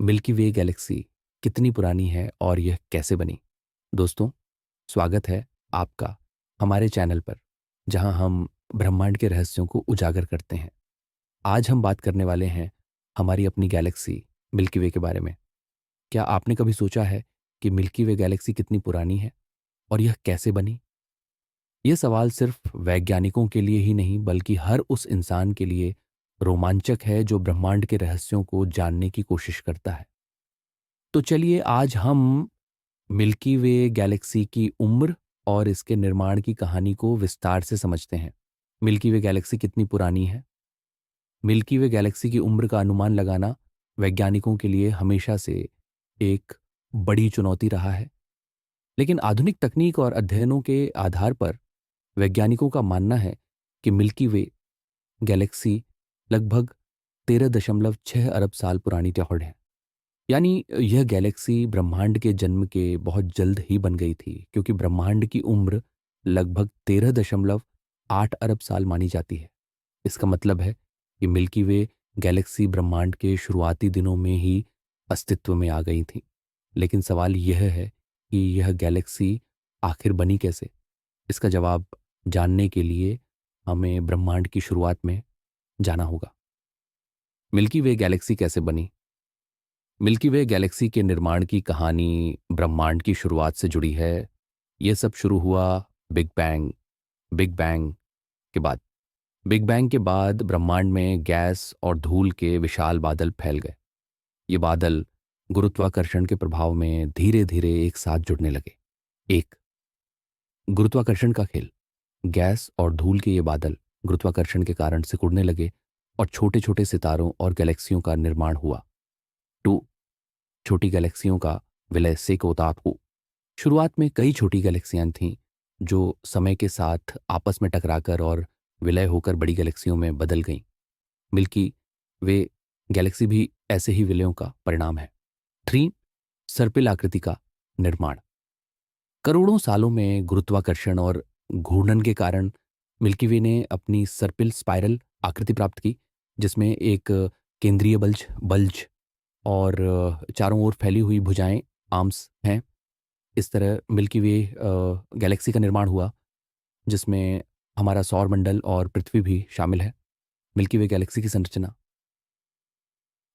Milky वे Galaxy कितनी पुरानी है और यह कैसे बनी। दोस्तों, स्वागत है आपका हमारे चैनल पर, जहां हम ब्रह्मांड के रहस्यों को उजागर करते हैं। आज हम बात करने वाले हैं हमारी अपनी गैलेक्सी मिल्की वे के बारे में। क्या आपने कभी सोचा है कि मिल्की वे गैलेक्सी कितनी पुरानी है और यह कैसे बनी? यह सवाल सिर्फ वैज्ञानिकों के लिए ही नहीं, बल्कि हर उस इंसान के लिए रोमांचक है जो ब्रह्मांड के रहस्यों को जानने की कोशिश करता है। तो चलिए आज हम मिल्की वे गैलेक्सी की उम्र और इसके निर्माण की कहानी को विस्तार से समझते हैं। मिल्की वे गैलेक्सी कितनी पुरानी है? मिल्की वे गैलेक्सी की उम्र का अनुमान लगाना वैज्ञानिकों के लिए हमेशा से एक बड़ी चुनौती रहा है। लेकिन आधुनिक तकनीक और अध्ययनों के आधार पर वैज्ञानिकों का मानना है कि मिल्की वे गैलेक्सी लगभग 13.6 अरब साल पुरानी टौड़ है। यानी यह गैलेक्सी ब्रह्मांड के जन्म के बहुत जल्द ही बन गई थी, क्योंकि ब्रह्मांड की उम्र लगभग 13.8 अरब साल मानी जाती है। इसका मतलब है कि मिल्की वे गैलेक्सी ब्रह्मांड के शुरुआती दिनों में ही अस्तित्व में आ गई थी। लेकिन सवाल यह है कि यह गैलेक्सी आखिर बनी कैसे? इसका जवाब जानने के लिए हमें ब्रह्मांड की शुरुआत में जाना होगा। मिल्की वे गैलेक्सी कैसे बनी? मिल्की वे गैलेक्सी के निर्माण की कहानी ब्रह्मांड की शुरुआत से जुड़ी है। यह सब शुरू हुआ बिग बैंग बिग बैंग के बाद। बिग बैंग के बाद ब्रह्मांड में गैस और धूल के विशाल बादल फैल गए। ये बादल गुरुत्वाकर्षण के प्रभाव में धीरे धीरे एक साथ जुड़ने लगे। एक गुरुत्वाकर्षण का खेल। गैस और धूल के ये बादल गुरुत्वाकर्षण के कारण सिकुड़ने लगे और छोटे छोटे सितारों और गैलेक्सियों का निर्माण हुआ। टू छोटी गैलेक्सियों का विलय से कोतापू। शुरुआत में कई छोटी गैलेक्सियां थीं जो समय के साथ आपस में टकराकर और विलय होकर बड़ी गैलेक्सियों में बदल गईं। मिल्की वे गैलेक्सी भी ऐसे ही विलयों का परिणाम है। थ्री सर्पिल आकृति का निर्माण। करोड़ों सालों में गुरुत्वाकर्षण और घूर्णन के कारण मिल्की वे ने अपनी सर्पिल स्पाइरल आकृति प्राप्त की, जिसमें एक केंद्रीय बल्ज बल्ज और चारों ओर फैली हुई भुजाएं आर्म्स हैं। इस तरह मिल्की वे गैलेक्सी का निर्माण हुआ, जिसमें हमारा सौर मंडल और पृथ्वी भी शामिल है। मिल्की वे गैलेक्सी की संरचना।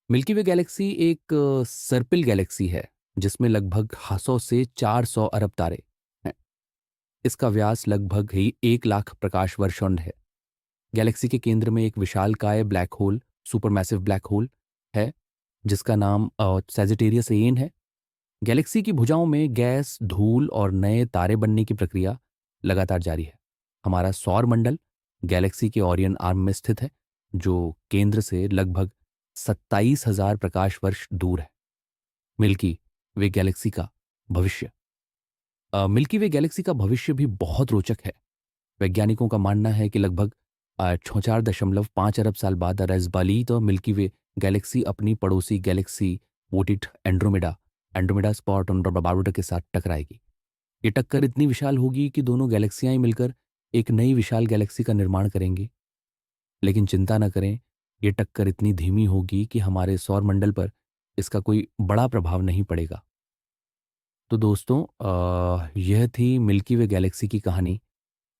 मिल्की वे गैलेक्सी एक सर्पिल गैलेक्सी है, जिसमें लगभग 100 से 400 अरब तारे हैं। इसका व्यास लगभग ही 1 लाख प्रकाश वर्षों है। गैलेक्सी के केंद्र में एक विशालकाय black hole, supermassive black hole है, जिसका नाम सैजिटेरियस एन है। गैलेक्सी की भुजाओं में गैस, धूल और नए तारे बनने की प्रक्रिया लगातार जारी है। हमारा सौर मंडल गैलेक्सी के ओरियन आर्म में स्थित है, जो केंद्र से लगभग 27,000 प्रकाश वर्ष दूर है। मिल्की वे गैलेक्सी का भविष्य। मिल्की वे गैलेक्सी का भविष्य भी बहुत रोचक है। वैज्ञानिकों का मानना है कि लगभग 4.5 अरब साल बाद रसबालीत और मिल्की वे गैलेक्सी अपनी पड़ोसी गैलेक्सी वोटिट एंड्रोमेडा एंड्रोमेडा स्पॉट और बारूटा के साथ टकराएगी। ये टक्कर इतनी विशाल होगी कि दोनों गैलेक्सियां ही मिलकर एक नई विशाल गैलेक्सी का निर्माण करेंगी। लेकिन चिंता न करें, ये टक्कर इतनी धीमी होगी कि हमारे सौर मंडल पर इसका कोई बड़ा प्रभाव नहीं पड़ेगा। तो दोस्तों, यह थी मिल्की वे गैलेक्सी की कहानी।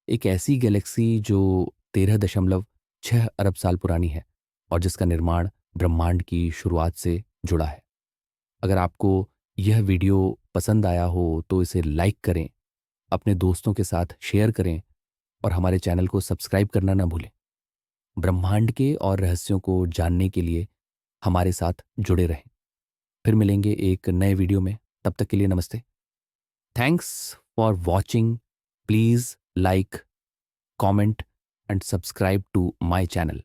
एक ऐसी गैलेक्सी जो 13.6 अरब साल पुरानी है और जिसका निर्माण ब्रह्मांड की शुरुआत से जुड़ा है। अगर आपको यह वीडियो पसंद आया हो तो इसे लाइक करें, अपने दोस्तों के साथ शेयर करें और हमारे चैनल को सब्सक्राइब करना ना भूलें। ब्रह्मांड के और रहस्यों को जानने के लिए हमारे साथ जुड़े रहें। फिर मिलेंगे एक नए वीडियो में। तब तक के लिए नमस्ते। Thanks for watching. Please like, comment and subscribe to my channel.